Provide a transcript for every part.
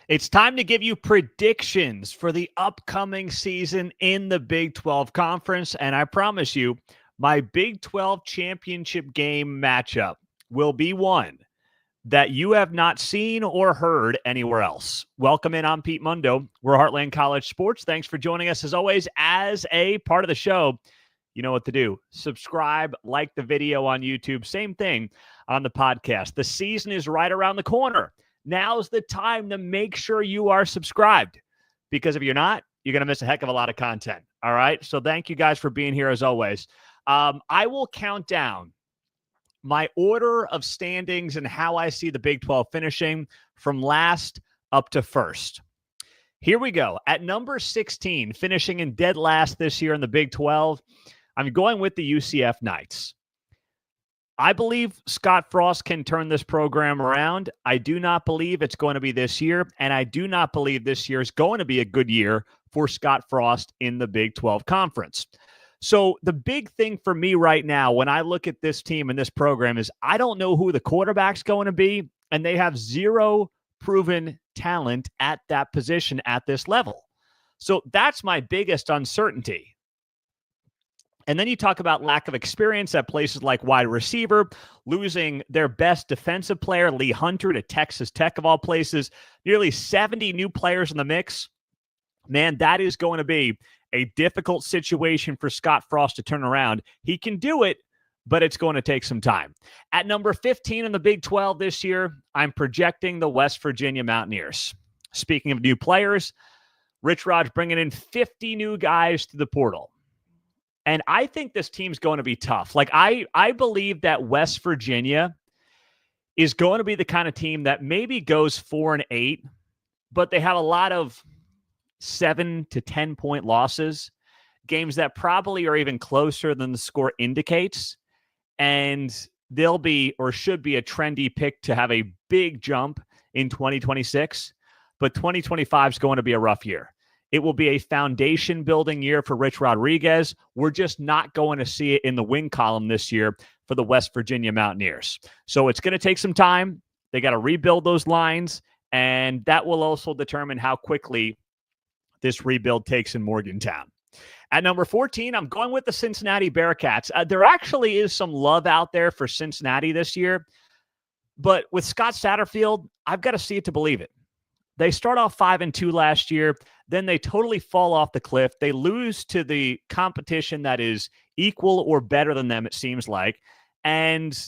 It's time to give you predictions for the upcoming season in the Big 12 Conference. And I promise you, my Big 12 championship game matchup will be one that you have not seen or heard anywhere else. Welcome in. I'm Pete Mundo. We're Heartland College Sports. Thanks for joining us as always. As a part of the show, you know what to do. Subscribe, like the video on YouTube. Same thing on the podcast. The season is right around the corner. Now's the time to make sure you are subscribed, because if you're not, you're going to miss a heck of a lot of content. All right. So thank you guys for being here as always. I will count down my order of standings and how I see the Big 12 finishing from last up to first. Here we go. At number 16, finishing in dead last this year in the Big 12, I'm going with the UCF Knights. I believe Scott Frost can turn this program around. I do not believe it's going to be this year, and I do not believe this year is going to be a good year for Scott Frost in the Big 12 Conference. So the big thing for me right now when I look at this team and this program is I don't know who the quarterback's going to be, and they have zero proven talent at that position at this level. So that's my biggest uncertainty. And then you talk about lack of experience at places like wide receiver, losing their best defensive player, Lee Hunter, to Texas Tech of all places, nearly 70 new players in the mix. Man, that is going to be a difficult situation for Scott Frost to turn around. He can do it, but it's going to take some time. At number 15 in the Big 12 this year, I'm projecting the West Virginia Mountaineers. Speaking of new players, Rich Rod's bringing in 50 new guys to the portal. And I think this team's going to be tough. Like, I believe that West Virginia is going to be the kind of team that maybe goes 4-8, but they have a lot of 7 to 10 point losses, games that probably are even closer than the score indicates. And they'll be, or should be, a trendy pick to have a big jump in 2026. But 2025 is going to be a rough year. It will be a foundation building year for Rich Rodriguez. We're just not going to see it in the win column this year for the West Virginia Mountaineers. So it's going to take some time. They got to rebuild those lines, and that will also determine how quickly this rebuild takes in Morgantown. At number 14, I'm going with the Cincinnati Bearcats. There actually is some love out there for Cincinnati this year, but with Scott Satterfield, I've got to see it to believe it. They start off 5-2 last year. Then they totally fall off the cliff. They lose to the competition that is equal or better than them, it seems like. And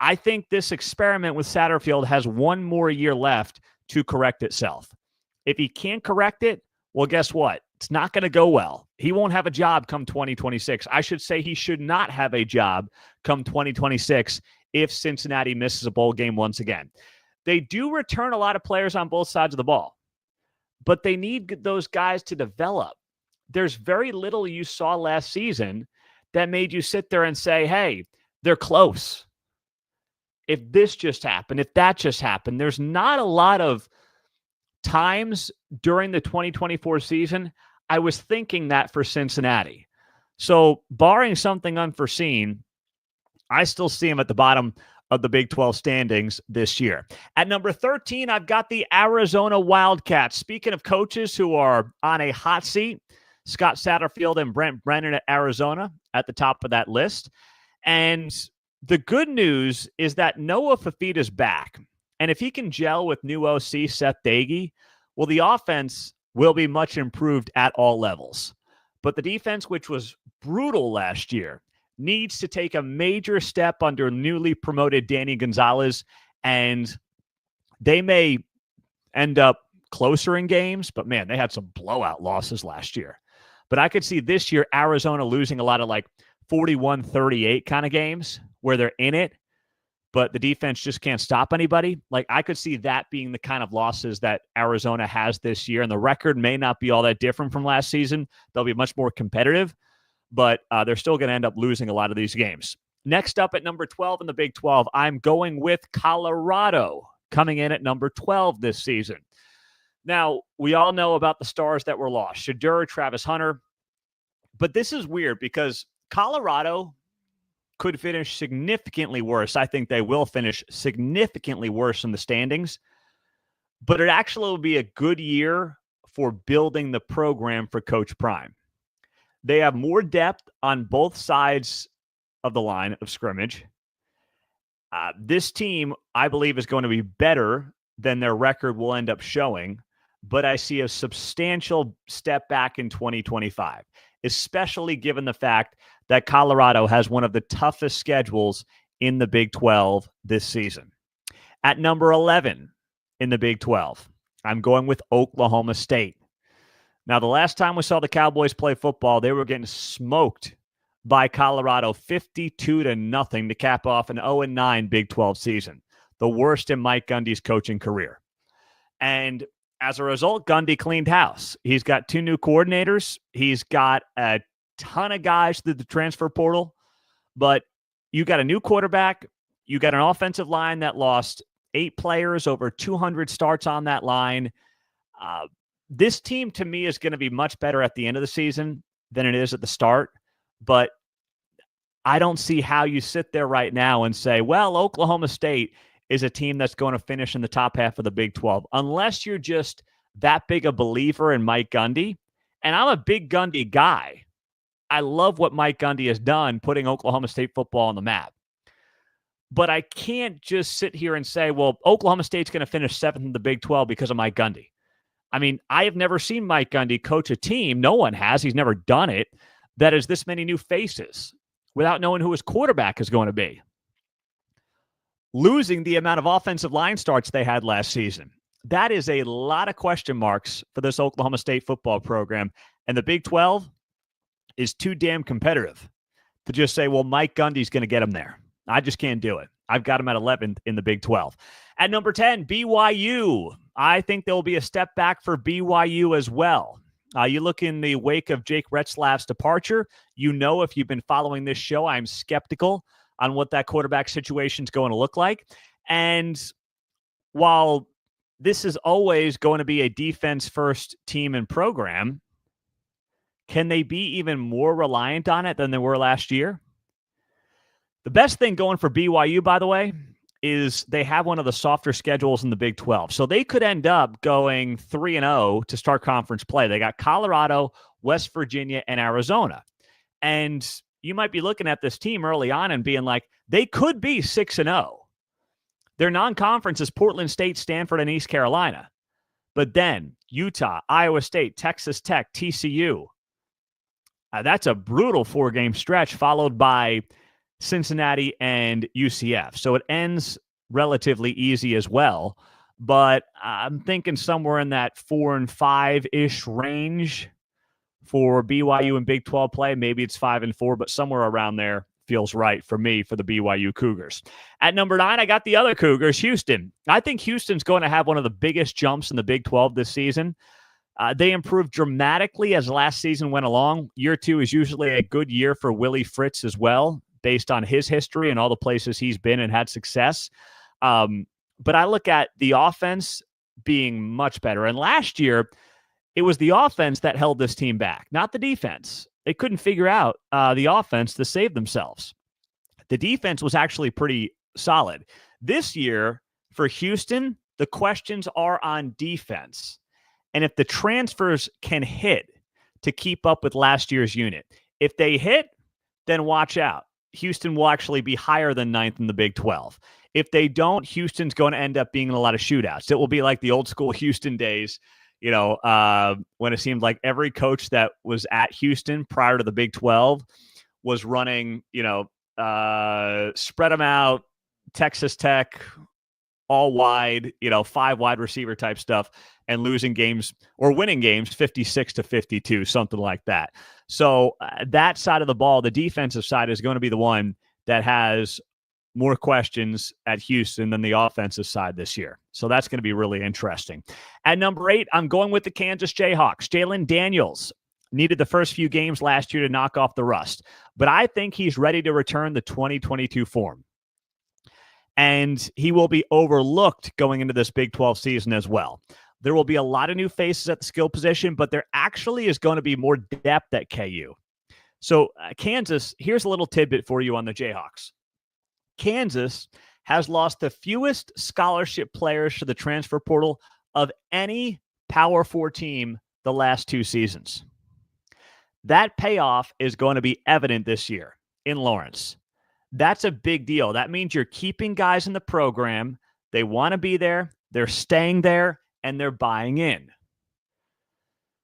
I think this experiment with Satterfield has one more year left to correct itself. If he can't correct it, well, guess what? It's not going to go well. He won't have a job come 2026. I should say he should not have a job come 2026 if Cincinnati misses a bowl game once again. They do return a lot of players on both sides of the ball, but they need those guys to develop. There's very little you saw last season that made you sit there and say, hey, they're close. If this just happened, if that just happened, there's not a lot of times during the 2024 season I was thinking that for Cincinnati. So barring something unforeseen, I still see them at the bottom of the Big 12 standings this year. At number 13, I've got the Arizona Wildcats. Speaking of coaches who are on a hot seat, Scott Satterfield and Brent Brennan at Arizona at the top of that list. And the good news is that Noah Fafita's back. And if he can gel with new OC Seth Doege, well, the offense will be much improved at all levels. But the defense, which was brutal last year, needs to take a major step under newly promoted Danny Gonzalez, and they may end up closer in games, but man, they had some blowout losses last year. But I could see this year Arizona losing a lot of like 41-38 kind of games where they're in it, but the defense just can't stop anybody. Like, I could see that being the kind of losses that Arizona has this year, and the record may not be all that different from last season. They'll be much more competitive, but they're still going to end up losing a lot of these games. Next up at number 12 in the Big 12, I'm going with Colorado, coming in at number 12 this season. Now, we all know about the stars that were lost, Shadur, Travis Hunter, but this is weird because Colorado could finish significantly worse. I think they will finish significantly worse in the standings. but it actually will be a good year for building the program for Coach Prime. They have more depth on both sides of the line of scrimmage. This team, I believe, is going to be better than their record will end up showing, but I see a substantial step back in 2025, especially given the fact that Colorado has one of the toughest schedules in the Big 12 this season. At number 11 in the Big 12, I'm going with Oklahoma State. Now, the last time we saw the Cowboys play football, they were getting smoked by Colorado 52-0 to cap off an 0-9 Big 12 season, the worst in Mike Gundy's coaching career. And as a result, Gundy cleaned house. He's got 2 new coordinators. He's got a ton of guys through the transfer portal, but you got a new quarterback. You got an offensive line that lost 8 players, over 200 starts on that line. This team, to me, is going to be much better at the end of the season than it is at the start. But I don't see how you sit there right now and say, well, Oklahoma State is a team that's going to finish in the top half of the Big 12, unless you're just that big a believer in Mike Gundy. And I'm a big Gundy guy. I love what Mike Gundy has done, putting Oklahoma State football on the map. But I can't just sit here and say, well, Oklahoma State's going to finish 7th in the Big 12 because of Mike Gundy. I mean, I have never seen Mike Gundy coach a team. No one has. He's never done it. That is this many new faces without knowing who his quarterback is going to be. Losing the amount of offensive line starts they had last season. That is a lot of question marks for this Oklahoma State football program. And the Big 12 is too damn competitive to just say, well, Mike Gundy's going to get him there. I just can't do it. I've got him at 11th in the Big 12. At number 10, BYU. I think there will be a step back for BYU as well. You look in the wake of Jake Retzlaff's departure, you know, if you've been following this show, I'm skeptical on what that quarterback situation is going to look like. And while this is always going to be a defense-first team and program, can they be even more reliant on it than they were last year? The best thing going for BYU, by the way, is they have one of the softer schedules in the Big 12. So they could end up going 3-0 to start conference play. They got Colorado, West Virginia, and Arizona. And you might be looking at this team early on and being like, they could be 6-0. Their non-conference is Portland State, Stanford, and East Carolina. But then Utah, Iowa State, Texas Tech, TCU. That's a brutal 4-game stretch, followed by Cincinnati and UCF. So it ends relatively easy as well. But I'm thinking somewhere in that 4-5-ish range for BYU and Big 12 play. Maybe it's 5-4, but somewhere around there feels right for me for the BYU Cougars. At number 9, I got the other Cougars, Houston. I think Houston's going to have one of the biggest jumps in the Big 12 this season. They improved dramatically as last season went along. Year 2 is usually a good year for Willie Fritz as well, based on his history and all the places he's been and had success. But I look at the offense being much better. And last year, it was the offense that held this team back, not the defense. They couldn't figure out the offense to save themselves. The defense was actually pretty solid. This year, for Houston, the questions are on defense. And if the transfers can hit to keep up with last year's unit, if they hit, then watch out. Houston will actually be higher than 9th in the Big 12. If they don't, Houston's going to end up being in a lot of shootouts. It will be like the old school Houston days, you know, when it seemed like every coach that was at Houston prior to the Big 12 was running, you know, spread them out, Texas Tech, all wide, you know, 5 wide receiver type stuff, and losing games or winning games 56-52, something like that. So that side of the ball, the defensive side, is going to be the one that has more questions at Houston than the offensive side this year. So that's going to be really interesting. At number 8, I'm going with the Kansas Jayhawks. Jalen Daniels needed the first few games last year to knock off the rust, but I think he's ready to return the 2022 form. And he will be overlooked going into this Big 12 season as well. There will be a lot of new faces at the skill position, but there actually is going to be more depth at KU. So Kansas, here's a little tidbit for you on the Jayhawks. Kansas has lost the fewest scholarship players to the transfer portal of any Power 4 team the last 2 seasons. That payoff is going to be evident this year in Lawrence. That's a big deal. That means you're keeping guys in the program. They want to be there. They're staying there, and they're buying in.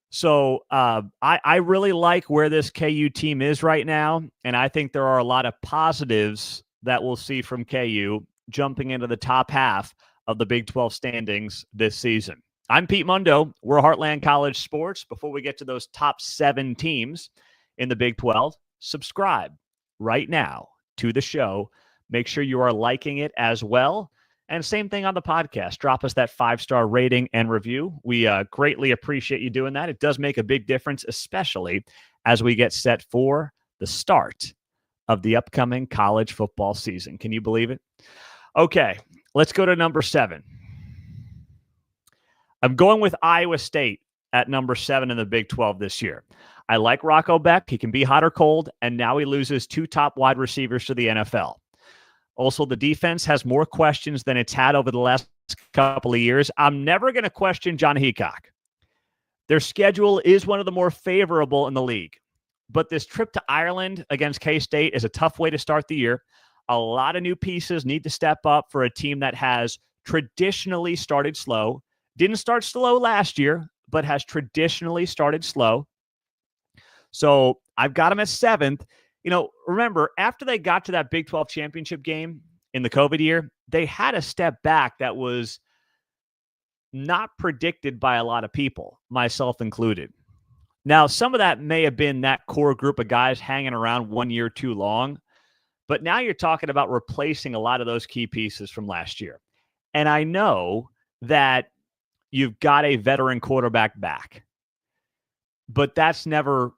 So I really like where this KU team is right now, and I think there are a lot of positives that we'll see from KU jumping into the top half of the Big 12 standings this season. I'm Pete Mundo. We're Heartland College Sports. Before we get to those top 7 teams in the Big 12, subscribe right now to the show. Make sure you are liking it as well. And same thing on the podcast. Drop us that 5-star rating and review. We greatly appreciate you doing that. It does make a big difference, especially as we get set for the start of the upcoming college football season. Can you believe it? Okay, let's go to number 7. I'm going with Iowa State at number 7 in the Big 12 this year. I like Rocco Beck. He can be hot or cold, and now he loses 2 top wide receivers to the NFL. Also, the defense has more questions than it's had over the last couple of years. I'm never going to question John Heacock. Their schedule is one of the more favorable in the league. But this trip to Ireland against K-State is a tough way to start the year. A lot of new pieces need to step up for a team that has traditionally started slow. Didn't start slow last year, but has traditionally started slow. So I've got them at 7th. You know, remember, after they got to that Big 12 championship game in the COVID year, they had a step back that was not predicted by a lot of people, myself included. Now, some of that may have been that core group of guys hanging around 1 year too long, but now you're talking about replacing a lot of those key pieces from last year. And I know that you've got a veteran quarterback back, but that's never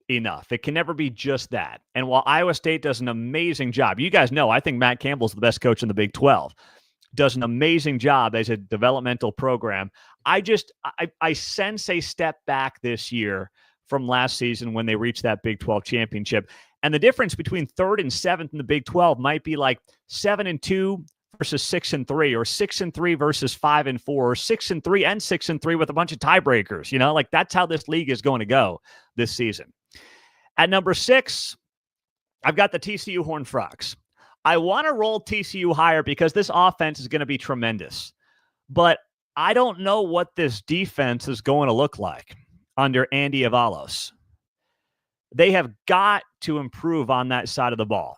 enough. It can never be just that. And while Iowa State does an amazing job, you guys know I think Matt Campbell's the best coach in the Big 12, does an amazing job as a developmental program. I sense a step back this year from last season when they reached that Big 12 championship. And the difference between 3rd and 7th in the Big 12 might be like 7-2 versus 6-3, or 6-3 versus 5-4, or 6-3 and 6-3 with a bunch of tiebreakers. You know, like that's how this league is going to go this season. At number 6, I've got the TCU Horned Frogs. I want to roll TCU higher because this offense is going to be tremendous. But I don't know what this defense is going to look like under Andy Avalos. They have got to improve on that side of the ball.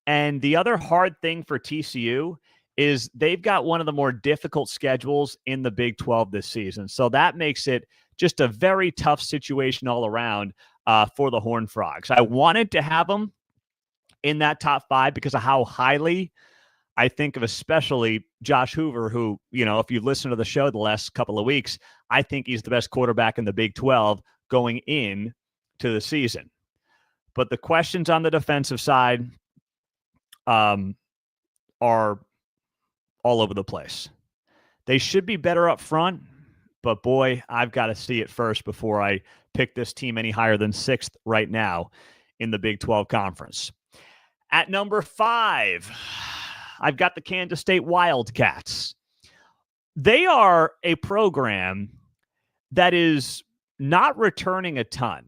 And the other hard thing for TCU is they've got one of the more difficult schedules in the Big 12 this season. So that makes it just a very tough situation all around for the Horned Frogs. I wanted to have them in that top 5 because of how highly I think of especially Josh Hoover, who, you know, if you've listened to the show the last couple of weeks, I think he's the best quarterback in the Big 12 going in to the season. But the questions on the defensive side are all over the place. They should be better up front, but boy, I've got to see it first before I pick this team any higher than 6th right now in the Big 12 Conference. At number 5, I've got the Kansas State Wildcats. They are a program that is not returning a ton.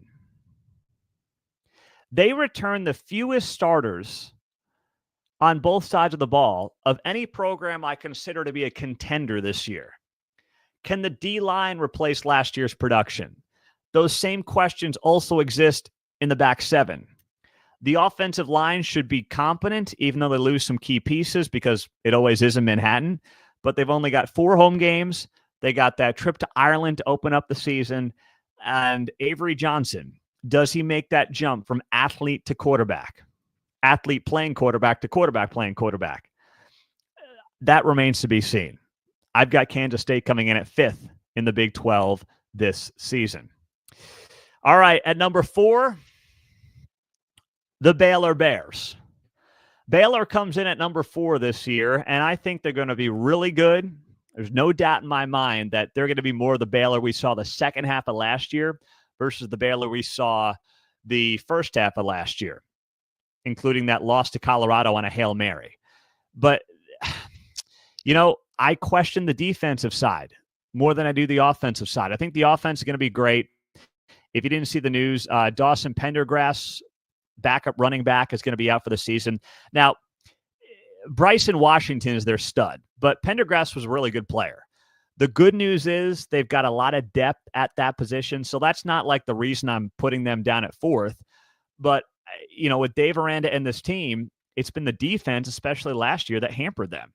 They return the fewest starters on both sides of the ball of any program I consider to be a contender this year. Can the D-line replace last year's production? Those same questions also exist in the back 7. The offensive line should be competent, even though they lose some key pieces because it always is in Manhattan. But they've only got 4 home games. They got that trip to Ireland to open up the season. And Avery Johnson, does he make that jump from athlete to quarterback? Athlete playing quarterback to quarterback playing quarterback? That remains to be seen. I've got Kansas State coming in at 5th in the Big 12 this season. All right, at number 4, the Baylor Bears. Baylor comes in at number 4 this year, and I think they're going to be really good. There's no doubt in my mind that they're going to be more of the Baylor we saw the second half of last year versus the Baylor we saw the first half of last year, including that loss to Colorado on a Hail Mary. But, you know, I question the defensive side more than I do the offensive side. I think the offense is going to be great. If you didn't see the news, Dawson Pendergrass, backup running back, is going to be out for the season. Now, Bryson Washington is their stud, but Pendergrass was a really good player. The good news is they've got a lot of depth at that position, so that's not like the reason I'm putting them down at fourth. But, with Dave Aranda and this team, it's been the defense, especially last year, that hampered them.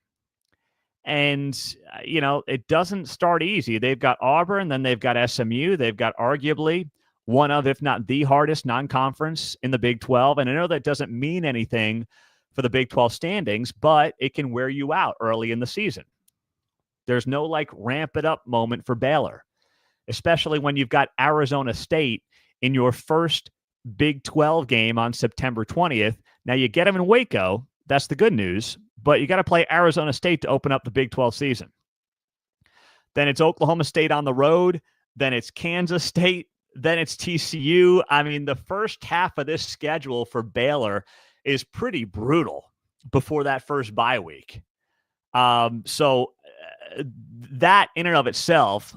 And, it doesn't start easy. They've got Auburn, then they've got SMU. They've got arguably one of, if not the hardest non-conference in the Big 12. And I know that doesn't mean anything for the Big 12 standings, but it can wear you out early in the season. There's no ramp it up moment for Baylor, especially when you've got Arizona State in your first Big 12 game on September 20th. Now you get them in Waco. That's the good news, but you got to play Arizona State to open up the Big 12 season. Then it's Oklahoma State on the road. Then it's Kansas State. Then it's TCU. I mean, the first half of this schedule for Baylor is pretty brutal before that first bye week. So that in and of itself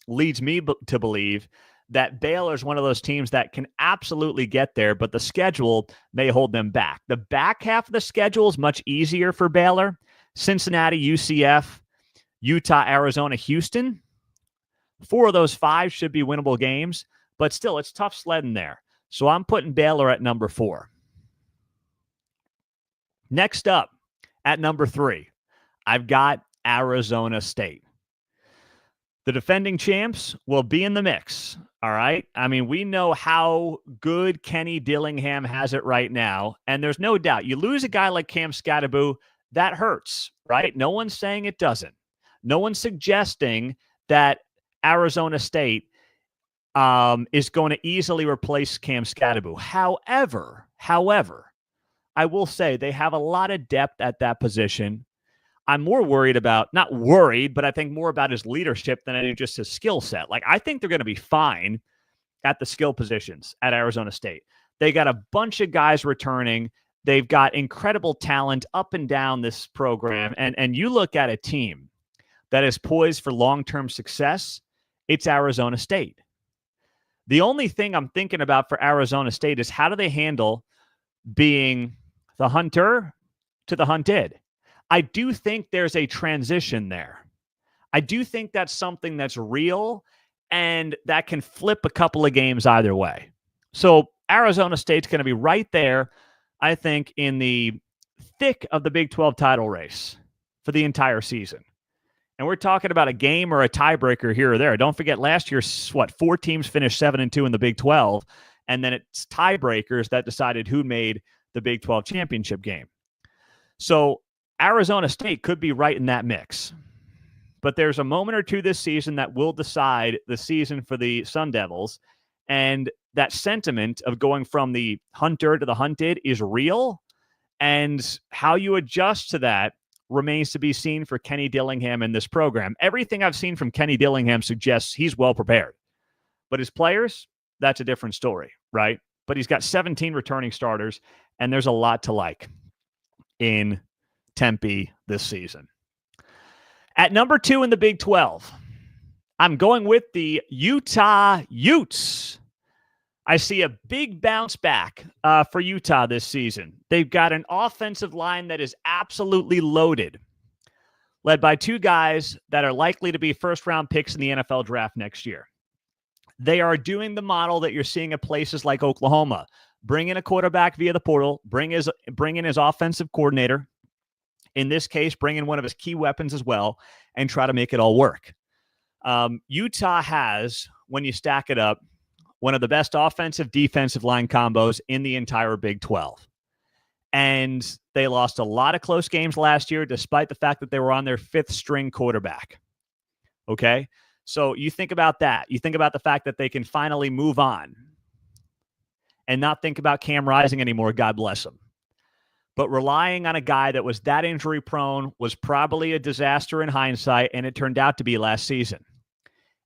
leads me to believe that Baylor is one of those teams that can absolutely get there, but the schedule may hold them back. The back half of the schedule is much easier for Baylor. Cincinnati, UCF, Utah, Arizona, Houston. 4 of those 5 should be winnable games, but still, it's tough sledding there. So I'm putting Baylor at number 4. Next up, at number 3, I've got Arizona State. The defending champs will be in the mix, all right? I mean, we know how good Kenny Dillingham has it right now, and there's no doubt. You lose a guy like Cam Scatterbo, that hurts, right? No one's saying it doesn't. No one's suggesting that Arizona State is going to easily replace Cam Scatterbo. However, I will say they have a lot of depth at that position. I'm more worried about, not worried, but I think more about his leadership than any just his skill set. I think they're going to be fine at the skill positions at Arizona State. They got a bunch of guys returning. They've got incredible talent up and down this program. And you look at a team that is poised for long-term success, it's Arizona State. The only thing I'm thinking about for Arizona State is how do they handle being the hunter to the hunted? I do think there's a transition there. I do think that's something that's real and that can flip a couple of games either way. So Arizona State's going to be right there, I think, in the thick of the Big 12 title race for the entire season. And we're talking about a game or a tiebreaker here or there. Don't forget, last year, 4 teams finished 7-2 in the Big 12, and then it's tiebreakers that decided who made the Big 12 championship game. So Arizona State could be right in that mix. But there's a moment or two this season that will decide the season for the Sun Devils. And that sentiment of going from the hunter to the hunted is real. And how you adjust to that remains to be seen for Kenny Dillingham in this program. Everything I've seen from Kenny Dillingham suggests he's well prepared. But his players, that's a different story, right? But he's got 17 returning starters, and there's a lot to like in Tempe this season. At number 2 in the Big 12, I'm going with the Utah Utes. I see a big bounce back for Utah this season. They've got an offensive line that is absolutely loaded, led by 2 guys that are likely to be first-round picks in the NFL draft next year. They are doing the model that you're seeing at places like Oklahoma. Bring in a quarterback via the portal, bring in his offensive coordinator, in this case, bring in one of his key weapons as well, and try to make it all work. Utah has, when you stack it up, one of the best offensive-defensive line combos in the entire Big 12. And they lost a lot of close games last year, despite the fact that they were on their 5th-string quarterback. Okay? So you think about that. You think about the fact that they can finally move on and not think about Cam Rising anymore, God bless him. But relying on a guy that was that injury prone was probably a disaster in hindsight, and it turned out to be last season.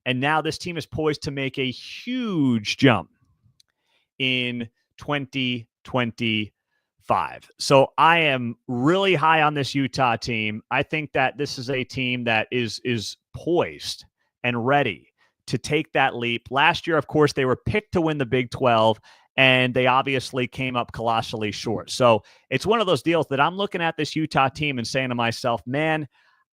And now this team is poised to make a huge jump in 2024. 5. So I am really high on this Utah team. I think that this is a team that is poised and ready to take that leap. Last year, of course, they were picked to win the Big 12, and they obviously came up colossally short. So it's one of those deals that I'm looking at this Utah team and saying to myself, man,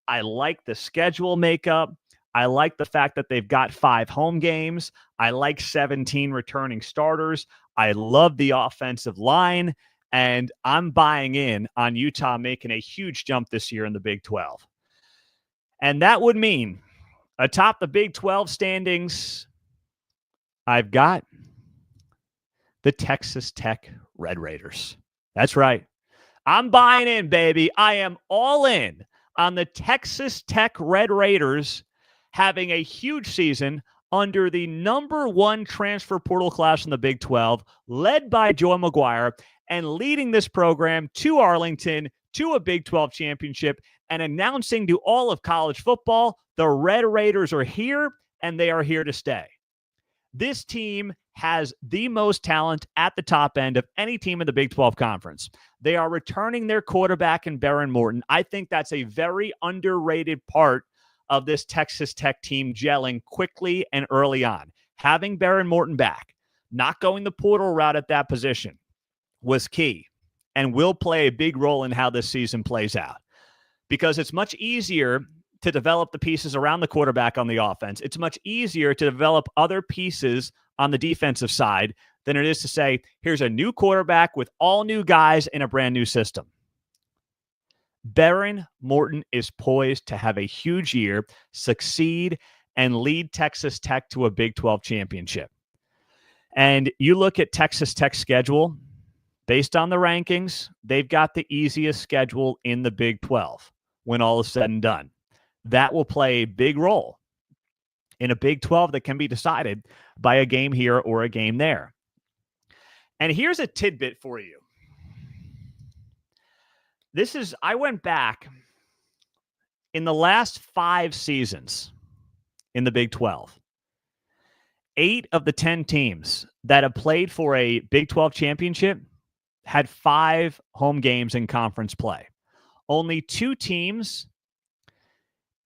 I like the schedule makeup. I like the fact that they've got 5 home games. I like 17 returning starters. I love the offensive line. And I'm buying in on Utah making a huge jump this year in the Big 12. And that would mean atop the Big 12 standings, I've got the Texas Tech Red Raiders. That's right. I'm buying in, baby. I am all in on the Texas Tech Red Raiders having a huge season under the number 1 transfer portal class in the Big 12, led by Joe McGuire, and leading this program to Arlington, to a Big 12 championship, and announcing to all of college football, the Red Raiders are here, and they are here to stay. This team has the most talent at the top end of any team in the Big 12 conference. They are returning their quarterback in Behren Morton. I think that's a very underrated part of this Texas Tech team gelling quickly and early on. Having Behren Morton back, not going the portal route at that position, was key and will play a big role in how this season plays out, because it's much easier to develop the pieces around the quarterback on the offense. It's much easier to develop other pieces on the defensive side than it is to say, here's a new quarterback with all new guys in a brand new system. Behren Morton is poised to have a huge year, succeed, and lead Texas Tech to a Big 12 championship. And you look at Texas Tech's schedule, based on the rankings, they've got the easiest schedule in the Big 12 when all is said and done. That will play a big role in a Big 12 that can be decided by a game here or a game there. And here's a tidbit for you. I went back in the last 5 seasons in the Big 12. 8 of the 10 teams that have played for a Big 12 championship had 5 home games in conference play. Only 2 teams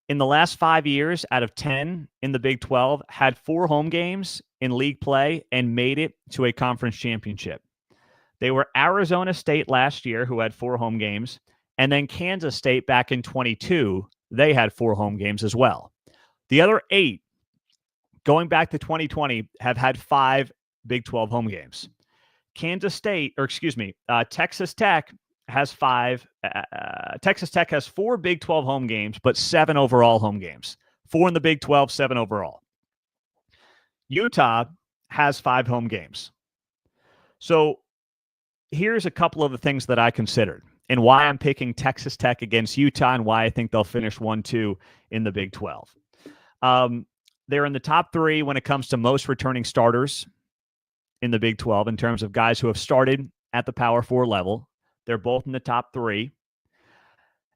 in the last 5 years out of 10 in the Big 12 had 4 home games in league play and made it to a conference championship. They were Arizona State last year, who had 4 home games, and then Kansas State back in 22, they had 4 home games as well. The other 8, going back to 2020, have had 5 Big 12 home games. Texas Tech has 5. Texas Tech has 4 Big 12 home games, but 7 overall home games. 4 in the Big 12, 7 overall. Utah has 5 home games. So here's a couple of the things that I considered and why I'm picking Texas Tech against Utah and why I think they'll finish 1-2 in the Big 12. They're in the top 3 when it comes to most returning starters in the Big 12 in terms of guys who have started at the Power 4 level. They're both in the top 3.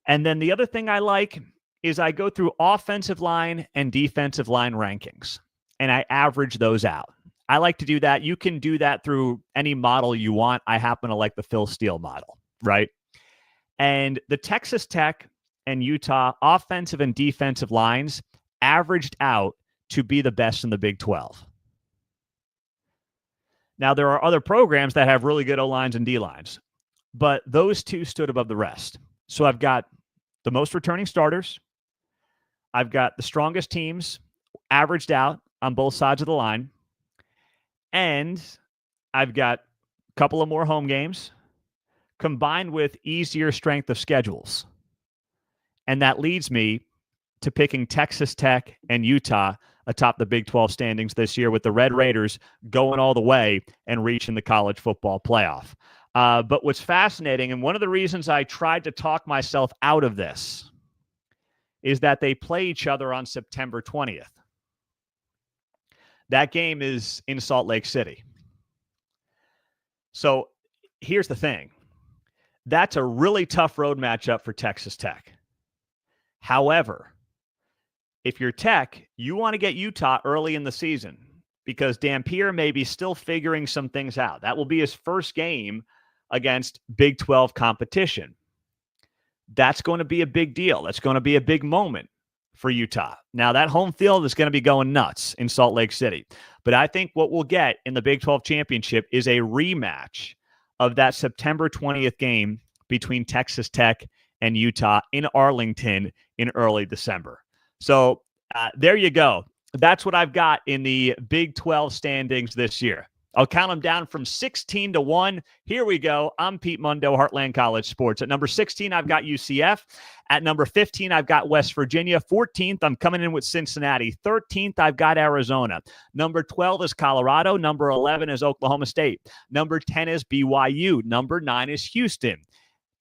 And then the other thing I like is I go through offensive line and defensive line rankings, and I average those out. I like to do that. You can do that through any model you want. I happen to like the Phil Steele model, right? And the Texas Tech and Utah offensive and defensive lines averaged out to be the best in the Big 12. Now, there are other programs that have really good O-lines and D-lines, but those 2 stood above the rest. So I've got the most returning starters. I've got the strongest teams averaged out on both sides of the line. And I've got a couple of more home games combined with easier strength of schedules. And that leads me to picking Texas Tech and Utah atop the Big 12 standings this year, with the Red Raiders going all the way and reaching the college football playoff. But what's fascinating, and one of the reasons I tried to talk myself out of this, is that they play each other on September 20th. That game is in Salt Lake City. So here's the thing. That's a really tough road matchup for Texas Tech. However, if you're Tech, you want to get Utah early in the season because Dampier may be still figuring some things out. That will be his first game against Big 12 competition. That's going to be a big deal. That's going to be a big moment for Utah. Now, that home field is going to be going nuts in Salt Lake City. But I think what we'll get in the Big 12 championship is a rematch of that September 20th game between Texas Tech and Utah in Arlington in early December. So there you go. That's what I've got in the Big 12 standings this year. I'll count them down from 16 to 1. Here we go. I'm Pete Mundo, Heartland College Sports. At number 16, I've got UCF. At number 15, I've got West Virginia. 14th, I'm coming in with Cincinnati. 13th, I've got Arizona. Number 12 is Colorado. Number 11 is Oklahoma State. Number 10 is BYU. Number 9 is Houston.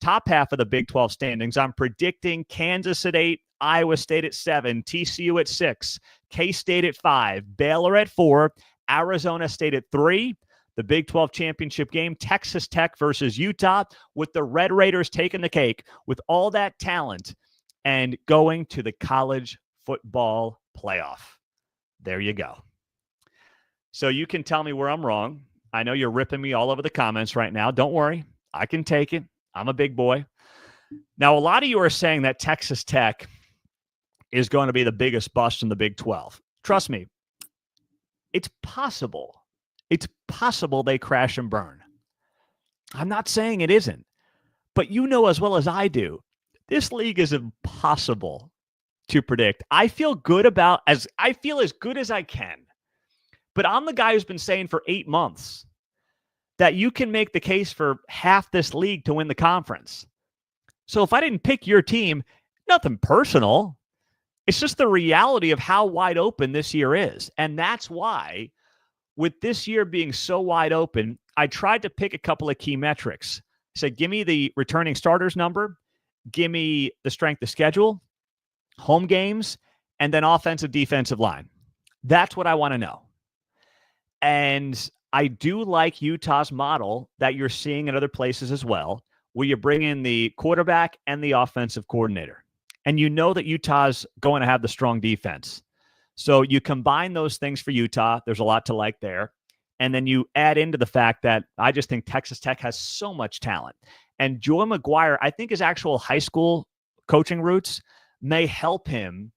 Top half of the Big 12 standings, I'm predicting Kansas at 8, Iowa State at 7, TCU at 6, K-State at 5, Baylor at 4, Arizona State at 3. The Big 12 championship game, Texas Tech versus Utah, with the Red Raiders taking the cake with all that talent and going to the college football playoff. There you go. So you can tell me where I'm wrong. I know you're ripping me all over the comments right now. Don't worry. I can take it. I'm a big boy. Now, a lot of you are saying that Texas Tech is going to be the biggest bust in the Big 12. Trust me, it's possible. It's possible they crash and burn. I'm not saying it isn't, but you know as well as I do, this league is impossible to predict. I feel as good as I can, but I'm the guy who's been saying for 8 months that you can make the case for half this league to win the conference. So if I didn't pick your team, nothing personal. It's just the reality of how wide open this year is. And that's why, with this year being so wide open, I tried to pick a couple of key metrics. I said, give me the returning starters number, give me the strength of schedule, home games, and then offensive, defensive line. That's what I want to know. And I do like Utah's model that you're seeing in other places as well, where you bring in the quarterback and the offensive coordinator. And you know that Utah's going to have the strong defense. So you combine those things for Utah. There's a lot to like there. And then you add into the fact that I just think Texas Tech has so much talent. And Joy McGuire, I think his actual high school coaching roots may help him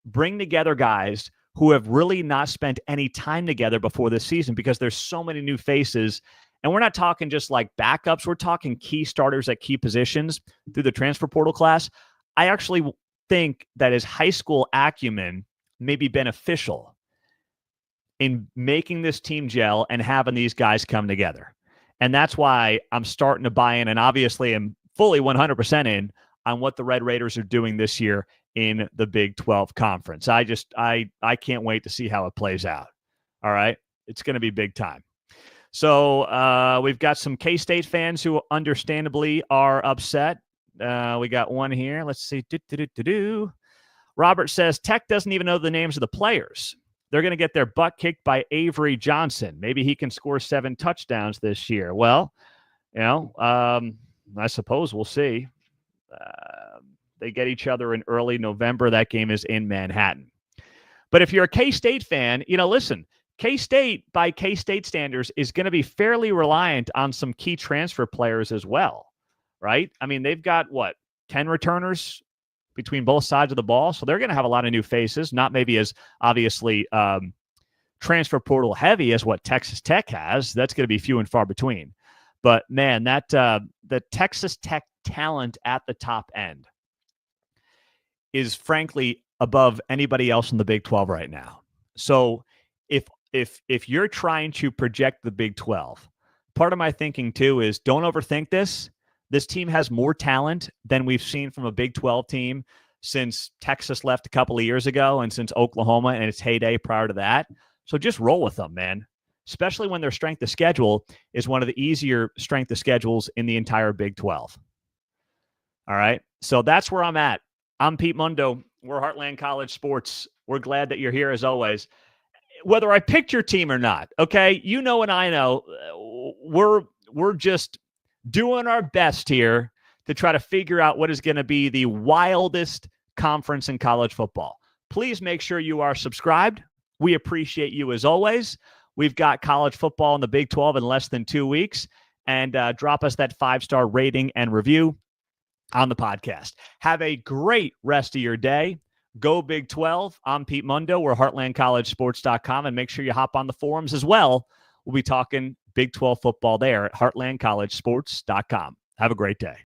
bring together guys who have really not spent any time together before this season because there's so many new faces. And we're not talking just like backups. We're talking key starters at key positions through the transfer portal class. I actually think that his high school acumen may be beneficial in making this team gel and having these guys come together. And that's why I'm starting to buy in, and obviously I'm fully 100% in on what the Red Raiders are doing this year in the Big 12 conference. I can't wait to see how it plays out. All right. It's going to be big time. So we've got some K-State fans who understandably are upset. We got one here. Let's see. Robert says Tech doesn't even know the names of the players. They're going to get their butt kicked by Avery Johnson. Maybe he can score 7 touchdowns this year. Well, I suppose we'll see. They get each other in early November. That game is in Manhattan. But if you're a K-State fan, listen, K-State, by K-State standards, is going to be fairly reliant on some key transfer players as well, right? I mean, they've got, 10 returners between both sides of the ball? So they're going to have a lot of new faces, not maybe as obviously transfer portal heavy as what Texas Tech has. That's going to be few and far between. But, man, that the Texas Tech talent at the top end is frankly above anybody else in the Big 12 right now. So if you're trying to project the Big 12, part of my thinking too is don't overthink this. This team has more talent than we've seen from a Big 12 team since Texas left a couple of years ago and since Oklahoma and its heyday prior to that. So just roll with them, man, especially when their strength of schedule is one of the easier strength of schedules in the entire Big 12. All right. So that's where I'm at. I'm Pete Mundo. We're Heartland College Sports. We're glad that you're here as always. Whether I picked your team or not, okay, you know and I know, we're just doing our best here to try to figure out what is going to be the wildest conference in college football. Please make sure you are subscribed. We appreciate you as always. We've got college football in the Big 12 in less than 2 weeks. and drop us that 5-star rating and review on the podcast. Have a great rest of your day. Go Big 12. I'm Pete Mundo. We're heartlandcollegesports.com, and make sure you hop on the forums as well. We'll be talking Big 12 football there at heartlandcollegesports.com. Have a great day.